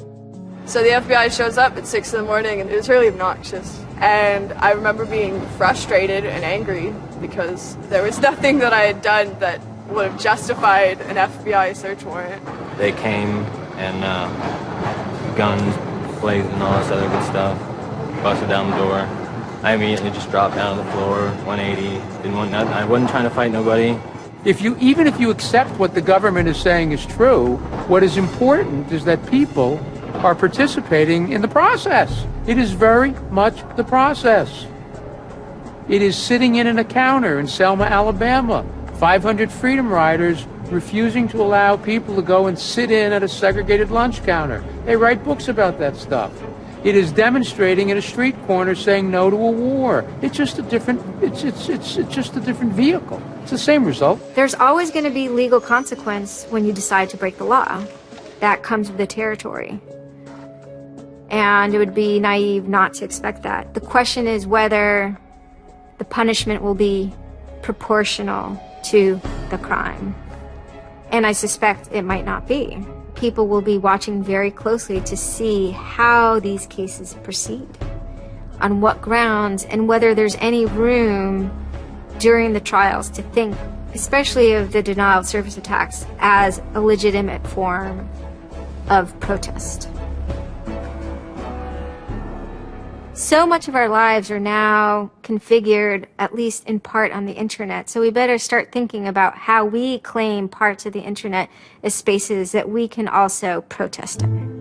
So the FBI shows up at 6 in the morning, and it was really obnoxious. And I remember being frustrated and angry because there was nothing that I had done that would have justified an FBI search warrant.
They came and guns blazing and all this other good stuff, busted down the door. I immediately just dropped down on the floor, 180, didn't want nothing. I wasn't trying to fight nobody.
Even if you accept what the government is saying is true, what is important is that people are participating in the process. It is very much the process. It is sitting in an encounter in Selma, Alabama. 500 Freedom Riders refusing to allow people to go and sit in at a segregated lunch counter. They write books about that stuff. It is demonstrating in a street corner saying no to a war. It's just a different, it's just a different vehicle. It's the same result.
There's always going to be legal consequence when you decide to break the law. That comes with the territory. And it would be naive not to expect that. The question is whether the punishment will be proportional to the crime. And I suspect it might not be. People will be watching very closely to see how these cases proceed, on what grounds, and whether there's any room during the trials to think, especially of the denial of service attacks, as a legitimate form of protest. So much of our lives are now configured, at least in part, on the internet. So we better start thinking about how we claim parts of the internet as spaces that we can also protest in.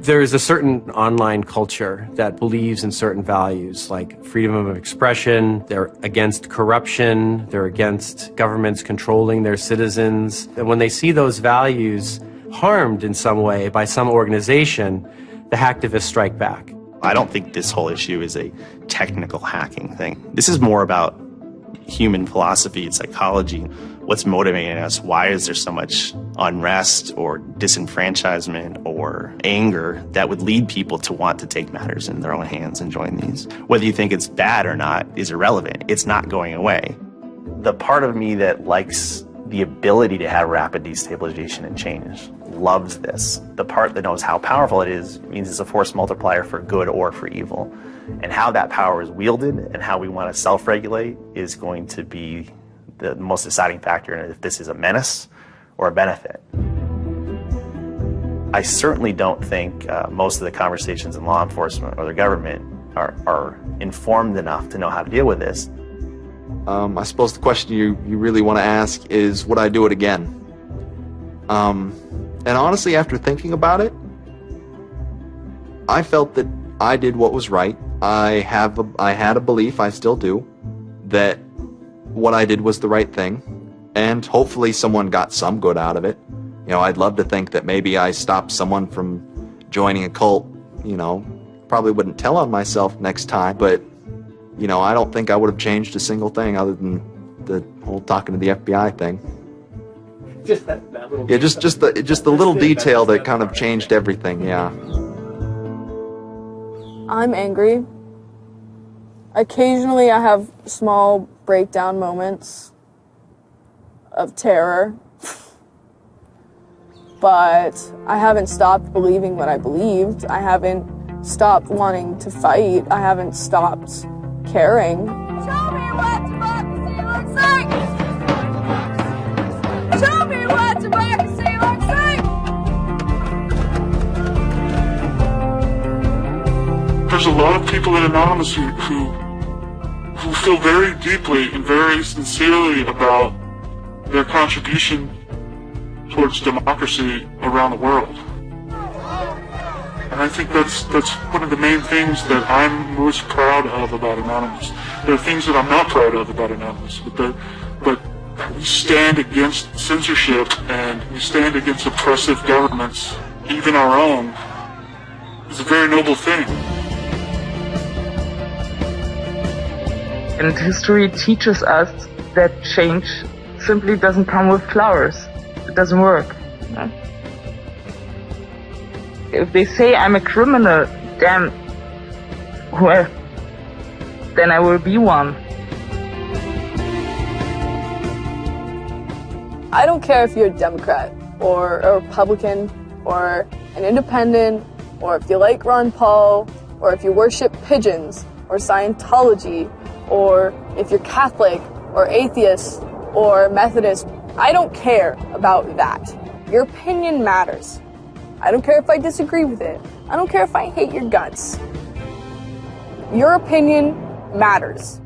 There is a certain online culture that believes in certain values, like freedom of expression. They're against corruption. They're against governments controlling their citizens. And when they see those values harmed in some way by some organization, the hacktivists strike back.
I don't think this whole issue is a technical hacking thing. This is more about human philosophy and psychology. What's motivating us? Why is there so much unrest or disenfranchisement or anger that would lead people to want to take matters in their own hands and join these? Whether you think it's bad or not is irrelevant. It's not going away. The part of me that likes the ability to have rapid destabilization and change loves this. The part that knows how powerful it is means it's a force multiplier for good or for evil. And how that power is wielded and how we want to self-regulate is going to be the most deciding factor in if this is a menace or a benefit. I certainly don't think most of the conversations in law enforcement or the government are informed enough to know how to deal with this.
I suppose the question you really want to ask is, would I do it again? And honestly, after thinking about it, I felt that I did what was right. I had a belief, I still do, that what I did was the right thing, and hopefully someone got some good out of it. You know, I'd love to think that maybe I stopped someone from joining a cult, you know. Probably wouldn't tell on myself next time, but, you know, I don't think I would have changed a single thing other than the whole talking to the FBI thing.
Just that little
Yeah, just the little detail that kind of changed everything, yeah.
I'm angry. Occasionally I have small breakdown moments of terror. But I haven't stopped believing what I believed. I haven't stopped wanting to fight. I haven't stopped caring.
Show me what democracy looks like! Show me what democracy looks like!
There's a lot of people in Anonymous who feel very deeply and very sincerely about their contribution towards democracy around the world. And I think that's one of the main things that I'm most proud of about Anonymous. There are things that I'm not proud of about Anonymous, but we stand against censorship and we stand against oppressive governments, even our own. It's a very noble thing.
And history teaches us that change simply doesn't come with flowers. It doesn't work. No? If they say I'm a criminal, damn, well, then I will be one.
I don't care if you're a Democrat or a Republican or an independent or if you like Ron Paul or if you worship pigeons or Scientology or if you're Catholic or atheist or Methodist. I don't care about that. Your opinion matters. I don't care if I disagree with it. I don't care if I hate your guts. Your opinion matters.